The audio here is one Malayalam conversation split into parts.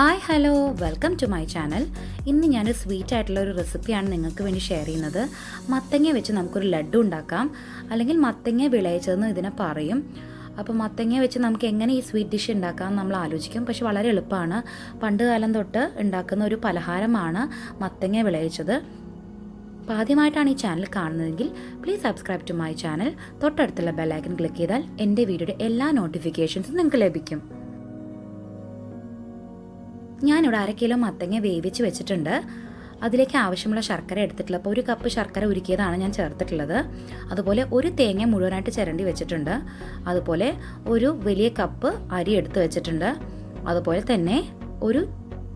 Hi hello welcome to my channel. ഇന്ന് ഞാനൊരു സ്വീറ്റ് ആയിട്ടുള്ള ഒരു റെസിപ്പിയാണ് നിങ്ങൾക്ക് വേണ്ടി ഷെയർ ചെയ്യുന്നത്. മത്തങ്ങ വെച്ച് നമുക്കൊരു ലഡ്ഡു ഉണ്ടാക്കാം, അല്ലെങ്കിൽ മത്തങ്ങ വിളയിച്ചതെന്ന് ഇതിനെ പറയും. അപ്പോൾ മത്തങ്ങ വെച്ച് നമുക്ക് എങ്ങനെ ഈ സ്വീറ്റ് ഡിഷ് ഉണ്ടാക്കാം നമ്മൾ ആലോചിക്കും, പക്ഷെ വളരെ എളുപ്പമാണ്. പണ്ട് കാലം തൊട്ട് ഉണ്ടാക്കുന്ന ഒരു പലഹാരമാണ് മത്തങ്ങ വിളയിച്ചത്. അപ്പോൾ ആദ്യമായിട്ടാണ് ഈ ചാനൽ കാണുന്നതെങ്കിൽ please subscribe to my channel. തൊട്ടടുത്തുള്ള ബെല്ലൈക്കൺ ക്ലിക്ക് ചെയ്താൽ എൻ്റെ വീഡിയോയുടെ എല്ലാ നോട്ടിഫിക്കേഷൻസും നിങ്ങൾക്ക് ലഭിക്കും. ഞാനിവിടെ 1/2 കിലോ മത്തങ്ങ വേവിച്ച് വെച്ചിട്ടുണ്ട്. അതിലേക്ക് ആവശ്യമുള്ള ശർക്കര എടുത്തിട്ടുള്ള അപ്പോൾ 1 കപ്പ് ശർക്കര ഉരുക്കിയതാണ് ഞാൻ ചേർത്തിട്ടുള്ളത്. അതുപോലെ 1 തേങ്ങ മുഴുവനായിട്ട് ചിരണ്ടി വെച്ചിട്ടുണ്ട്. അതുപോലെ 1 വലിയ കപ്പ് അരി എടുത്ത് വെച്ചിട്ടുണ്ട്. അതുപോലെ തന്നെ 1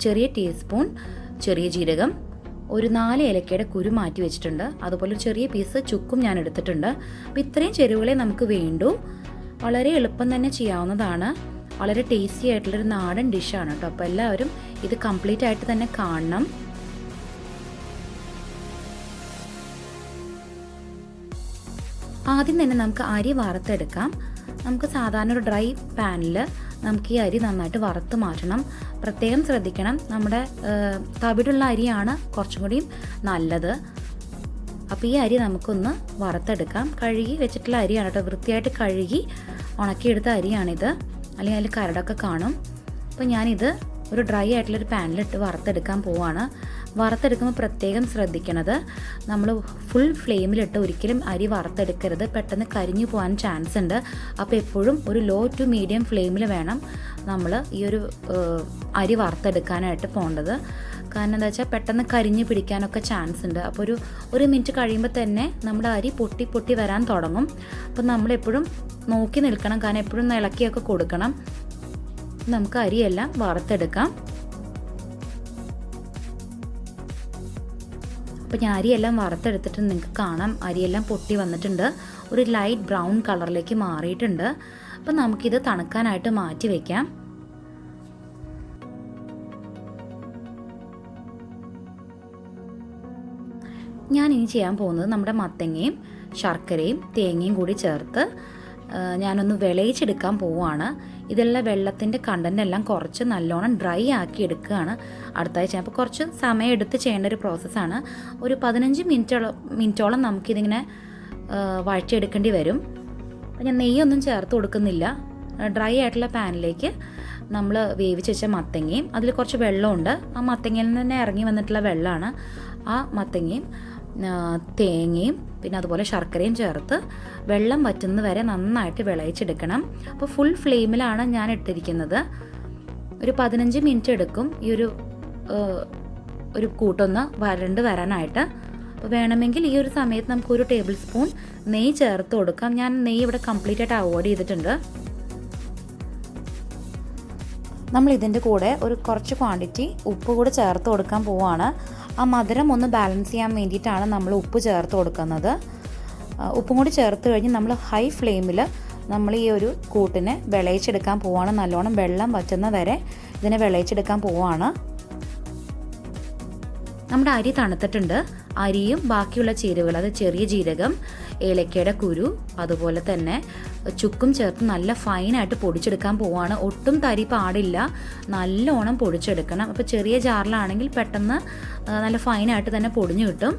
ചെറിയ ടീസ്പൂൺ ചെറിയ ജീരകം, 4 ഏലക്കയുടെ കുരു മാറ്റി വെച്ചിട്ടുണ്ട്. അതുപോലെ ഒരു ചെറിയ പീസ് ചുക്കും ഞാൻ എടുത്തിട്ടുണ്ട്. അപ്പോൾ ഇത്രയും ചേരുവകളെ നമുക്ക് വേണ്ടൂ. വളരെ എളുപ്പം തന്നെ ചെയ്യാവുന്നതാണ്. വളരെ ടേസ്റ്റി ആയിട്ടുള്ളൊരു നാടൻ ഡിഷാണ് കേട്ടോ. അപ്പോൾ എല്ലാവരും ഇത് കംപ്ലീറ്റ് ആയിട്ട് തന്നെ കാണണം. ആദ്യം തന്നെ നമുക്ക് അരി വറുത്തെടുക്കാം. നമുക്ക് സാധാരണ ഒരു ഡ്രൈ പാനിൽ നമുക്ക് ഈ അരി നന്നായിട്ട് വറുത്ത് മാറ്റണം. പ്രത്യേകം ശ്രദ്ധിക്കണം, നമ്മുടെ തവിടുള്ള അരിയാണ് കുറച്ചും കൂടിയും നല്ലത്. അപ്പോൾ ഈ അരി നമുക്കൊന്ന് വറുത്തെടുക്കാം. കഴുകി വെച്ചിട്ടുള്ള അരിയാണ് കേട്ടോ, വൃത്തിയായിട്ട് കഴുകി ഉണക്കിയെടുത്ത അരിയാണിത്, അല്ലെങ്കിൽ അതിൽ കരടൊക്കെ കാണും. അപ്പോൾ ഞാനിത് ഒരു ഡ്രൈ ആയിട്ടുള്ളൊരു പാനിലിട്ട് വറുത്തെടുക്കാൻ പോവാണ്. വറുത്തെടുക്കുമ്പോൾ പ്രത്യേകം ശ്രദ്ധിക്കണത്, നമ്മൾ ഫുൾ ഫ്ലെയിമിലിട്ട് ഒരിക്കലും അരി വറുത്തെടുക്കരുത്, പെട്ടെന്ന് കരിഞ്ഞു പോകാൻ ചാൻസ് ഉണ്ട്. അപ്പോൾ എപ്പോഴും ഒരു ലോ ടു മീഡിയം ഫ്ലെയിമിൽ വേണം നമ്മൾ ഈ ഒരു അരി വറുത്തെടുക്കാനായിട്ട് പോകേണ്ടത്. കാരണം എന്താ വെച്ചാൽ പെട്ടെന്ന് കരിഞ്ഞ് പിടിക്കാനൊക്കെ ചാൻസ് ഉണ്ട്. അപ്പോൾ ഒരു മിനിറ്റ് കഴിയുമ്പോൾ തന്നെ നമ്മുടെ അരി പൊട്ടി പൊട്ടി വരാൻ തുടങ്ങും. അപ്പോൾ നമ്മളെപ്പോഴും നോക്കി നിൽക്കണം, കാരണം എപ്പോഴും ഇളക്കിയൊക്കെ കൊടുക്കണം. നമുക്ക് അരിയെല്ലാം വറുത്തെടുക്കാം. അപ്പോൾ ഞാൻ അരിയെല്ലാം വറുത്തെടുത്തിട്ട് നിങ്ങൾക്ക് കാണാം, അരിയെല്ലാം പൊട്ടി വന്നിട്ടുണ്ട്, ഒരു ലൈറ്റ് ബ്രൗൺ കളറിലേക്ക് മാറിയിട്ടുണ്ട്. അപ്പോൾ നമുക്കിത് തണുക്കാനായിട്ട് മാറ്റി വയ്ക്കാം. ഞാൻ ഇനി ചെയ്യാൻ പോകുന്നത് നമ്മുടെ മത്തങ്ങയും ശർക്കരയും തേങ്ങയും കൂടി ചേർത്ത് ഞാനൊന്ന് വിളയിച്ചെടുക്കാൻ പോവുകയാണ്. ഇതെല്ലാം വെള്ളത്തിൻ്റെ കണ്ടൻ്റ് എല്ലാം കുറച്ച് നല്ലോണം ഡ്രൈ ആക്കി എടുക്കുകയാണ് അടുത്തായി ചെയ്യാം. അപ്പോൾ കുറച്ച് സമയം എടുത്ത് ചെയ്യേണ്ട ഒരു പ്രോസസ്സാണ്. ഒരു 15 മിനിറ്റോളം നമുക്കിതിങ്ങനെ വഴറ്റിയെടുക്കേണ്ടി വരും. അപ്പോൾ ഞാൻ നെയ്യൊന്നും ചേർത്ത് കൊടുക്കുന്നില്ല. ഡ്രൈ ആയിട്ടുള്ള പാനിലേക്ക് നമ്മൾ വേവിച്ച് വെച്ച മത്തങ്ങയും അതിൽ കുറച്ച് വെള്ളമുണ്ട്, ആ മത്തങ്ങയിൽ നിന്ന് തന്നെ ഇറങ്ങി വന്നിട്ടുള്ള വെള്ളമാണ്. ആ മത്തങ്ങയും തേങ്ങയും പിന്നെ അതുപോലെ ശർക്കരയും ചേർത്ത് വെള്ളം വറ്റുന്ന വരെ നന്നായിട്ട് വിളയിച്ചെടുക്കണം. അപ്പോൾ ഫുൾ ഫ്ലെയിമിലാണ് ഞാൻ ഇട്ടിരിക്കുന്നത്. ഒരു 15 മിനിറ്റ് എടുക്കും ഈ ഒരു കൂട്ടൊന്ന് വരണ്ട് വരാനായിട്ട്. അപ്പോൾ വേണമെങ്കിൽ ഈ ഒരു സമയത്ത് നമുക്ക് 1 ടേബിൾ സ്പൂൺ നെയ്യ് ചേർത്ത് കൊടുക്കാം. ഞാൻ നെയ്യ് ഇവിടെ കംപ്ലീറ്റ് ആയിട്ട് അവോയ്ഡ് ചെയ്തിട്ടുണ്ട്. നമ്മൾ ഇതിൻ്റെ കൂടെ ഒരു കുറച്ച് ക്വാണ്ടിറ്റി ഉപ്പ് കൂടെ ചേർത്ത് കൊടുക്കാൻ പോവുകയാണ്. ആ മധുരം ഒന്ന് ബാലൻസ് ചെയ്യാൻ വേണ്ടിയിട്ടാണ് നമ്മൾ ഉപ്പ് ചേർത്ത് കൊടുക്കുന്നത്. ഉപ്പും കൂടി ചേർത്ത് കഴിഞ്ഞ് നമ്മൾ ഹൈ ഫ്ലെയിമിൽ നമ്മൾ ഈ ഒരു കൂട്ടിനെ വിളയിച്ചെടുക്കാൻ പോവുകയാണ്. നല്ലോണം വെള്ളം വറ്റുന്ന വരെ ഇതിനെ വിളയിച്ചെടുക്കാൻ പോവുകയാണ്. നമ്മുടെ അരി തണുത്തിട്ടുണ്ട്. അരിയും ബാക്കിയുള്ള ചേരുവകൾ, അത് ചെറിയ ജീരകം, ഏലക്കയുടെ കുരു, അതുപോലെ തന്നെ ചുക്കും ചേർത്ത് നല്ല ഫൈനായിട്ട് പൊടിച്ചെടുക്കാൻ പോവുകയാണ്. ഒട്ടും തരി പാടില്ല, നല്ലോണം പൊടിച്ചെടുക്കണം. അപ്പോൾ ചെറിയ ജാറിലാണെങ്കിൽ പെട്ടെന്ന് നല്ല ഫൈനായിട്ട് തന്നെ പൊടിഞ്ഞു കിട്ടും.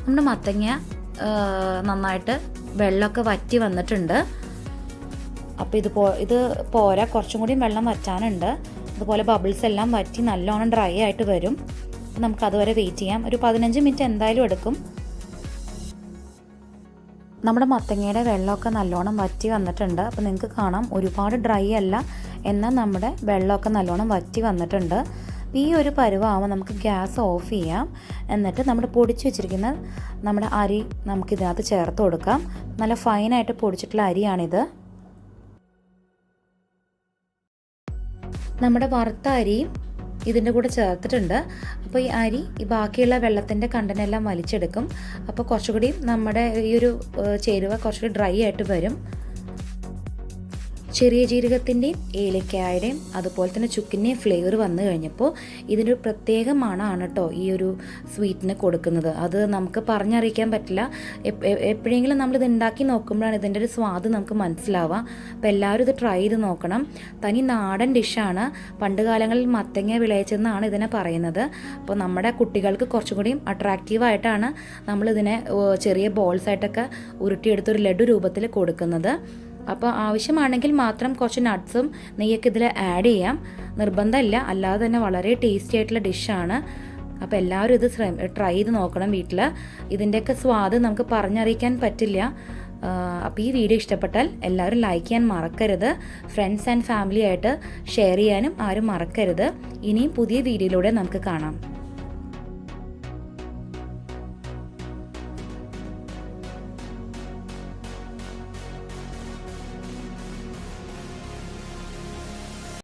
നമ്മുടെ മത്തങ്ങ നന്നായിട്ട് വെള്ളമൊക്കെ വറ്റി വന്നിട്ടുണ്ട്. അപ്പോൾ ഇത് പോരാ, കുറച്ചും കൂടി വെള്ളം വറ്റാനുണ്ട്. അതുപോലെ ബബിൾസ് എല്ലാം വറ്റി നല്ലോണം ഡ്രൈ ആയിട്ട് വരും. നമുക്ക് അതുവരെ വെയിറ്റ് ചെയ്യാം. ഒരു 15 മിനിറ്റ് എന്തായാലും എടുക്കും. നമ്മുടെ മത്തങ്ങയുടെ വെള്ളമൊക്കെ നല്ലോണം വറ്റി വന്നിട്ടുണ്ട്. അപ്പോൾ നിങ്ങൾക്ക് കാണാം, ഒരുപാട് ഡ്രൈ അല്ല, എന്നാൽ നമ്മുടെ വെള്ളമൊക്കെ നല്ലോണം വറ്റി വന്നിട്ടുണ്ട്. ഈ ഒരു പരുവാകുമ്പോൾ നമുക്ക് ഗ്യാസ് ഓഫ് ചെയ്യാം. എന്നിട്ട് നമ്മുടെ പൊടിച്ച് വെച്ചിരിക്കുന്ന നമ്മുടെ അരി നമുക്കിതിനകത്ത് ചേർത്ത് കൊടുക്കാം. നല്ല ഫൈനായിട്ട് പൊടിച്ചിട്ടുള്ള അരിയാണിത്. നമ്മുടെ വറുത്ത അരിയും ഇതിൻ്റെ കൂടെ ചേർത്തിട്ടുണ്ട്. അപ്പോൾ ഈ അരി ഈ ബാക്കിയുള്ള വെള്ളത്തിൻ്റെ കണ്ടനെല്ലാം വലിച്ചെടുക്കും. അപ്പോൾ കുറച്ചുകൂടി നമ്മുടെ ഈ ഒരു ചേരുവ കുറച്ചുകൂടി ഡ്രൈ ആയിട്ട് വരും. ചെറിയ ജീരകത്തിൻ്റെയും ഏലക്കായുടെയും അതുപോലെ തന്നെ ചുക്കിൻ്റെയും ഫ്ലേവർ വന്നു കഴിഞ്ഞപ്പോൾ ഇതിനൊരു പ്രത്യേക മണമാണ് കേട്ടോ ഈ ഒരു സ്വീറ്റിന് കൊടുക്കുന്നത്. അത് നമുക്ക് പറഞ്ഞറിയിക്കാൻ പറ്റില്ല. എപ്പോഴെങ്കിലും നമ്മളിത് ഉണ്ടാക്കി നോക്കുമ്പോഴാണ് ഇതിൻ്റെ ഒരു സ്വാദ് നമുക്ക് മനസ്സിലാവുക. അപ്പോൾ എല്ലാവരും ഇത് ട്രൈ ചെയ്ത് നോക്കണം. തനി നാടൻ ഡിഷാണ്. പണ്ട് കാലങ്ങളിൽ മത്തങ്ങ വിളയിച്ചെന്നാണ് ഇതിനെ പറയുന്നത്. അപ്പോൾ നമ്മുടെ കുട്ടികൾക്ക് കുറച്ചും കൂടിയും അട്രാക്റ്റീവായിട്ടാണ് നമ്മളിതിനെ ചെറിയ ബോൾസായിട്ടൊക്കെ ഉരുട്ടിയെടുത്തൊരു ലഡു രൂപത്തിൽ കൊടുക്കുന്നത്. അപ്പോൾ ആവശ്യമാണെങ്കിൽ മാത്രം കുറച്ച് നട്ട്സും നെയ്യൊക്കെ ഇതിൽ ആഡ് ചെയ്യാം. നിർബന്ധമില്ല. അല്ലാതെ തന്നെ വളരെ ടേസ്റ്റി ആയിട്ടുള്ള ഡിഷാണ്. അപ്പോൾ എല്ലാവരും ഇത് ട്രൈ ചെയ്ത് നോക്കണം വീട്ടിൽ. ഇതിൻ്റെയൊക്കെ സ്വാദ് നമുക്ക് പറഞ്ഞറിയിക്കാൻ പറ്റില്ല. അപ്പോൾ ഈ വീഡിയോ ഇഷ്ടപ്പെട്ടാൽ എല്ലാവരും ലൈക്ക് ചെയ്യാൻ മറക്കരുത്. ഫ്രണ്ട്സ് ആൻഡ് ഫാമിലി ആയിട്ട് ഷെയർ ചെയ്യാനും ആരും മറക്കരുത്. ഇനിയും പുതിയ വീഡിയോയിലൂടെ നമുക്ക് കാണാം.